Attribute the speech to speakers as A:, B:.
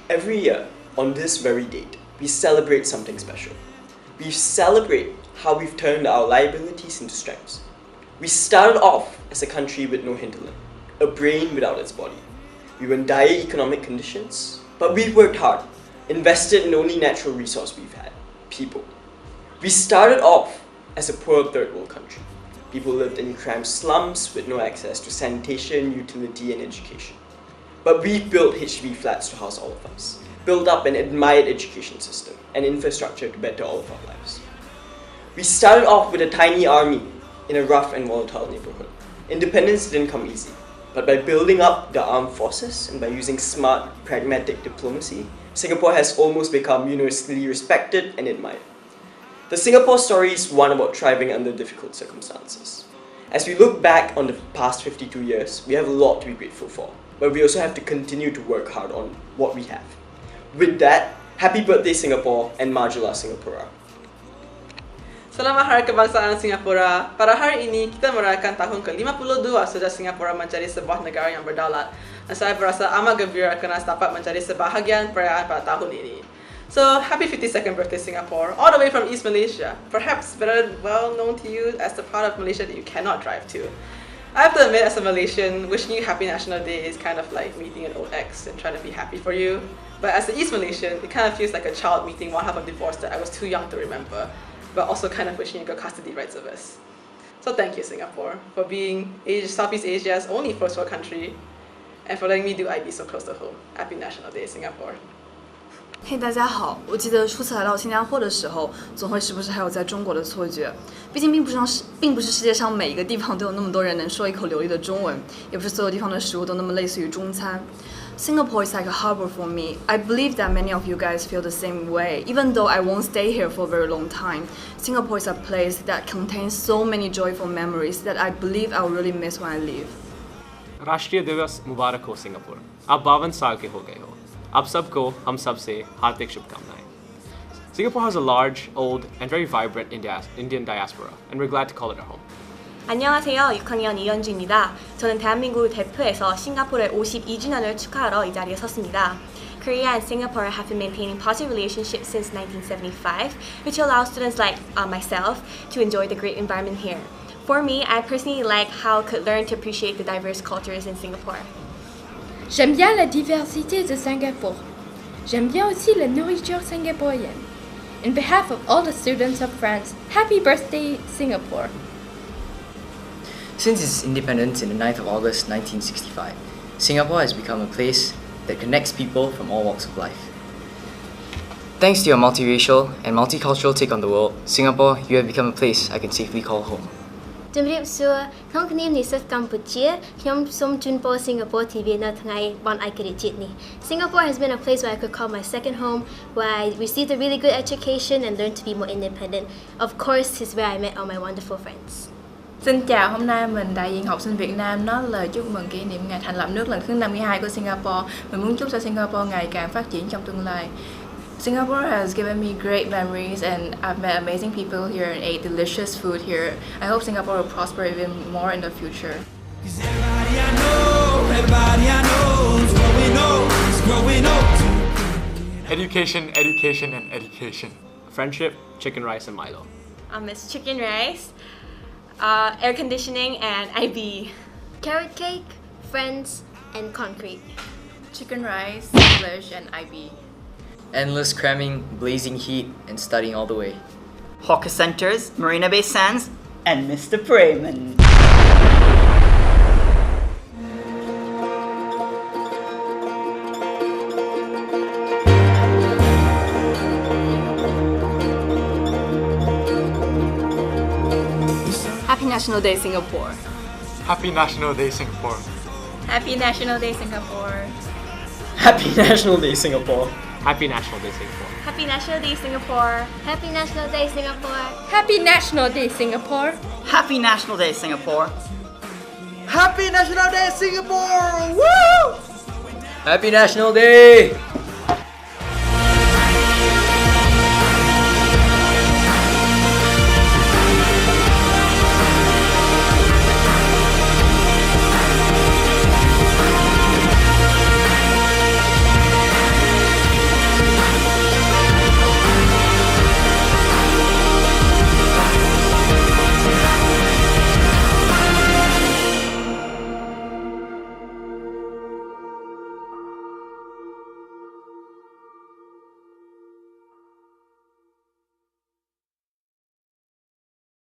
A: Every year, on this very date, we celebrate something special. We celebrate how we've turned our liabilities into strengths. We started off as a country with no hinterland, a brain without its body. We were in dire economic conditions, but we worked hard, invested in the only natural resource we've had, people. We started off as a poor third world country. People lived in cramped slums with no access to sanitation, utility and education. But we built HDB flats to house all of us, built up an admired education system and infrastructure to better all of our lives. We started off with a tiny army in a rough and volatile neighborhood. Independence didn't come easy, but by building up the armed forces and by using smart, pragmatic diplomacy, Singapore has almost become universally respected and admired. The Singapore story is one about thriving under difficult circumstances. As we look back on the past 52 years, we have a lot to be grateful for, but we also have to continue to work hard on what we have. With that, happy birthday Singapore and Majulah Singapura.
B: Selamat Hari Kebangsaan Singapura. Pada hari ini, kita merayakan tahun ke-52 sejak Singapura menjadi sebuah negara yang berdaulat. Dan saya berasa amat gembira kerana dapat menjadi sebahagian perayaan pada tahun ini. So, happy 52nd birthday Singapore, all the way from East Malaysia. Perhaps better well known to you as the part of Malaysia that you cannot drive to. I have to admit, as a Malaysian, wishing you Happy National Day is kind of like meeting an old ex and trying to be happy for you. But as an East Malaysian, it kind of feels like a child meeting one half of divorce that I was too young to remember, but also kind of wishing you good custody rights of us. So thank you, Singapore, for being Southeast Asia's only first world country, and for letting me do IB so close to home. Happy National Day, Singapore.
C: 嘿，大家好！我记得初次来到新加坡的时候，总会时不时还有在中国的错觉。毕竟并不是世界上每一个地方都有那么多人能说一口流利的中文，也不是所有地方的食物都那么类似于中餐。Singapore is like a harbor for me. I believe that many of you guys feel the same way. Even though I won't stay here for a very long time, Singapore is a place that contains so many joyful memories that I believe I'll really miss when I leave.
D: राष्ट्रीय दिवस मुबारक हो Singapore. आप 52 साल के हो गए हो। आप सबको हम सब से हार्दिक शुभकामनाएं। Singapore has a large, old, and very vibrant Indian diaspora, and we're glad to call it our home.
E: 안녕하세요. 6학년 이현주입니다. 저는 대한민국을 대표해서 싱가포르의 52주년을 축하하러 이 자리에 섰습니다. Korea and Singapore have been maintaining positive relationships since 1975, which allows students like myself to enjoy the great environment here. For me, I personally like how I could learn to appreciate the diverse cultures in Singapore.
F: J'aime bien la diversité de Singapour. J'aime bien aussi la nourriture singapourienne. On behalf of all the students of France, happy birthday, Singapore.
G: Since its independence in the 9th of August 1965, Singapore has become a place that connects people from all walks of life. Thanks to your multiracial and multicultural take on the world, Singapore, you have become a place I can safely call home.
H: ជំរាបសួរក្នុងនាមនិស្សិតកម្ពុជាខ្ញុំសូមជូនពរ Singapore TV នៅថ្ងៃបុណ្យឯករាជ្យជាតិនេះ Singapore has been a place where I could call my second home, where I received a really good education and learned to be more independent. Of course, it's where I met all my wonderful friends.
I: Xin chào, hôm nay mình đại diện học sinh Việt Nam nói lời chúc mừng kỷ niệm ngày thành lập nước lần thứ 52 của Singapore. Mình muốn chúc cho Singapore ngày càng phát triển trong tương lai. Singapore has given me great memories and I've met amazing people here and ate delicious food here. I hope Singapore will prosper even more in the future.
D: Education, education, and education. Friendship, chicken rice, and Milo.
E: It's chicken rice, air conditioning, and IB.
H: Carrot cake, friends, and concrete.
I: Chicken rice, English, and IB.
G: Endless cramming, blazing heat, and studying all the way.
J: Hawker Centres, Marina Bay Sands, and Mr. Prayman.
C: Happy National Day, Singapore.
D: Happy National Day, Singapore.
I: Happy National Day, Singapore.
G: Happy National Day, Singapore.
D: Happy National Day, Singapore.
E: Happy National Day, Singapore.
H: Happy National Day, Singapore.
F: Happy National Day, Singapore.
J: Happy National Day, Singapore.
K: Happy National Day, Singapore! Woo!
G: Happy National Day!